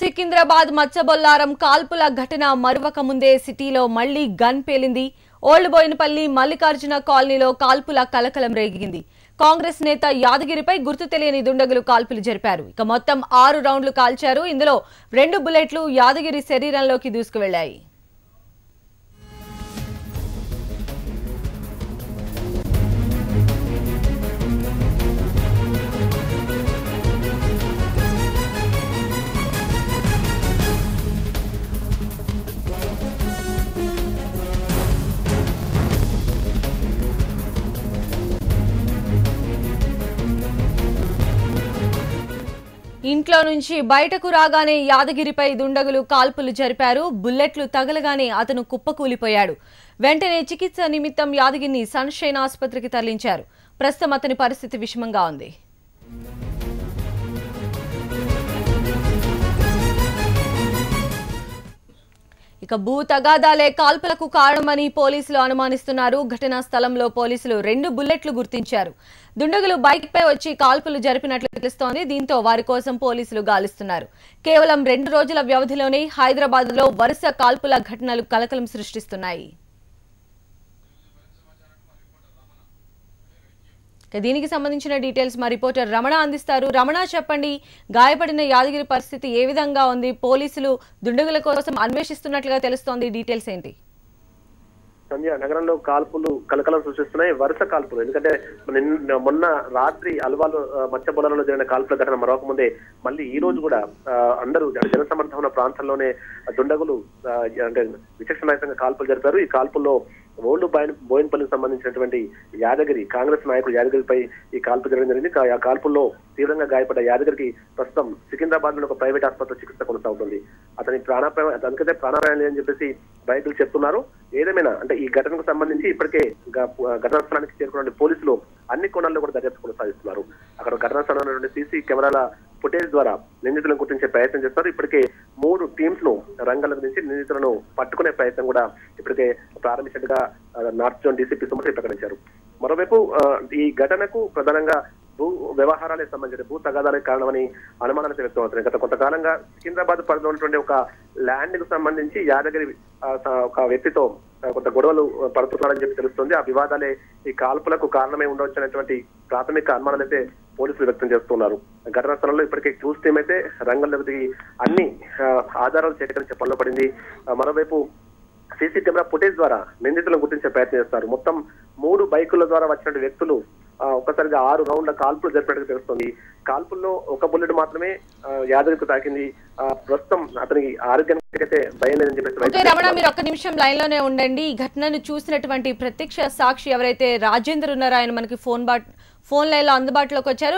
సికింద్రాబాద్ మచ్చబొల్లారం కాల్పుల ఘటన మరువక ముందే సిటీలో మళ్లీ గన్ పేలింది. ఓల్డ్ బోయినపల్లి మల్లికార్జున కాలనీలో కాల్పుల కలకలం రేగింది. కాంగ్రెస్ నేత యాదగిరిపై గుర్తు తెలియని దుండగులు కాల్పులు జరిపారు. ఇక మొత్తం 6 రౌండ్లు కాల్చారు. ఇందులో 2 బుల్లెట్లు యాదగిరి శరీరంలోకి దూసుకువెళ్లాయి. ఇంట్లో నుంచి బయటకు రాగానే యాదగిరిపై దుండగులు కాల్పులు జరిపారు. బుల్లెట్లు తగలగానే అతను కుప్పకూలిపోయాడు. వెంటనే చికిత్స నిమిత్తం యాదగిరిని సన్షైన్ ఆసుపత్రికి తరలించారు. ప్రస్తుతం అతని పరిస్థితి విషమంగా ఉంది. ఇక భూ తగాదాలే కాల్పులకు కారణమని పోలీసులు అనుమానిస్తున్నారు. ఘటనా స్థలంలో పోలీసులు 2 బుల్లెట్లు గుర్తించారు. దుండగులు బైక్ పై వచ్చి కాల్పులు జరిపినట్లు తెలుస్తోంది. దీంతో వారి కోసం పోలీసులు గాలిస్తున్నారు. కేవలం 2 రోజుల వ్యవధిలోనే హైదరాబాద్ లో వరుస కాల్పుల ఘటనలు కలకలం సృష్టిస్తున్నాయి. దీనికి సంబంధించిన డీటెయిల్స్ మా రిపోర్టర్ రమణ అందిస్తారు. రమణ, చెప్పండి, గాయపడిన యాదగిరి పరిస్థితి ఏ విధంగా ఉంది? పోలీసులు దుండగుల కోసం అన్వేషిస్తున్నట్లుగా తెలుస్తోంది. డీటెయిల్స్ ఏంటి? సంధ్య, నగరంలో కాల్పులు కలకలం సృష్టిస్తున్నాయి. వరుస కాల్పులు. ఎందుకంటే మొన్న రాత్రి అల్వాలు మచ్చబొలలో జరిగిన కాల్పుల ఘటన మరొక ముందే మళ్ళీ ఈ రోజు కూడా అందరూ జనసమర్థం ఉన్న ప్రాంతాల్లోనే దుండగులు అంటే విచక్షణాయుతంగా కాల్పులు జరిపారు. ఈ కాల్పుల్లో ఓల్డ్ బోయినపల్లికి సంబంధించినటువంటి యాదగిరి, కాంగ్రెస్ నాయకుడు యాదగిరిపై ఈ కాల్పు జరగడం జరిగింది. ఆ కాల్పుల్లో తీవ్రంగా గాయపడ్డ యాదగిరికి ప్రస్తుతం సికింద్రాబాద్ లో ఒక ప్రైవేట్ ఆసుపత్రిలో చికిత్స కొనసాగుతుంది. అతని అతనికైతే ప్రాణాపాయం లేదని చెప్పేసి వైద్యులు చెప్తున్నారు. ఏదేమైనా అంటే ఈ ఘటనకు సంబంధించి ఇప్పటికే ఘటనా స్థలానికి చేరుకున్న పోలీసులు అన్ని కోణాల్లో కూడా దర్యాప్తు కొనసాగిస్తున్నారు. అక్కడ ఘటనా స్థలంలో సీసీ కెమెరాల ఫుటేజ్ ద్వారా నిందితులను గుర్తించే ప్రయత్నం చేస్తారు. ఇప్పటికే 3 టీమ్స్ ను రంగంలోకి దించి నిందితులను పట్టుకునే ప్రయత్నం కూడా ఇప్పటికే ప్రారంభించినట్టుగా నార్త్ జోన్ డీసీపీ సుమతి ప్రకటించారు. మరోవైపు ఈ ఘటనకు ప్రధానంగా భూ వ్యవహారాలకు సంబంధించిన భూ తగాదాలకు కారణమని అనుమానాలు వ్యక్తం అవుతున్నాయి. గత కొంతకాలంగా సికింద్రాబాద్ పరిధిలో ఉన్నటువంటి ఒక ల్యాండ్ కు సంబంధించి యాదగిరి ఒక వ్యక్తితో కొంత గొడవలు పడుతున్నారని చెప్పి తెలుస్తుంది. ఆ వివాదాలే ఈ కాల్పులకు కారణమై ఉండవచ్చు అనేటువంటి ప్రాథమిక అనుమానాలు అయితే పోలీసులు వ్యక్తం చేస్తున్నారు. ఘటనా స్థలంలో ఇప్పటికే క్రూజ్ టీం అయితే రంగంలోకి దిగి అన్ని ఆధారాలు సేకరించే పనిలో పడింది. మరోవైపు సీసీ కెమెరా ఫుటేజ్ ద్వారా నిందితులను గుర్తించే ప్రయత్నం చేస్తారు. మొత్తం 3 బైకుల ద్వారా వచ్చిన వ్యక్తులు ఒక్కసారిగా 6 రౌండ్ల కాల్పులు జరిపినట్టుగా తెలుస్తుంది. కాల్పుల్లో 1 బుల్లెట్ మాత్రమే యాదగిరికి తాకింది. ప్రస్తుతం అతనికి ఆరోగ్యానికి అయితే భయం లేదని చెప్పేసి రమణ, మీరు ఒక్క నిమిషం లైన్ లోనే ఉండండి. ఈ ఘటనను చూసినటువంటి ప్రత్యక్ష సాక్షి ఎవరైతే రాజేందర్ ఉన్నారో ఆయన మనకి ఫోన్ లైన్ లో అందుబాటులోకి వచ్చారు.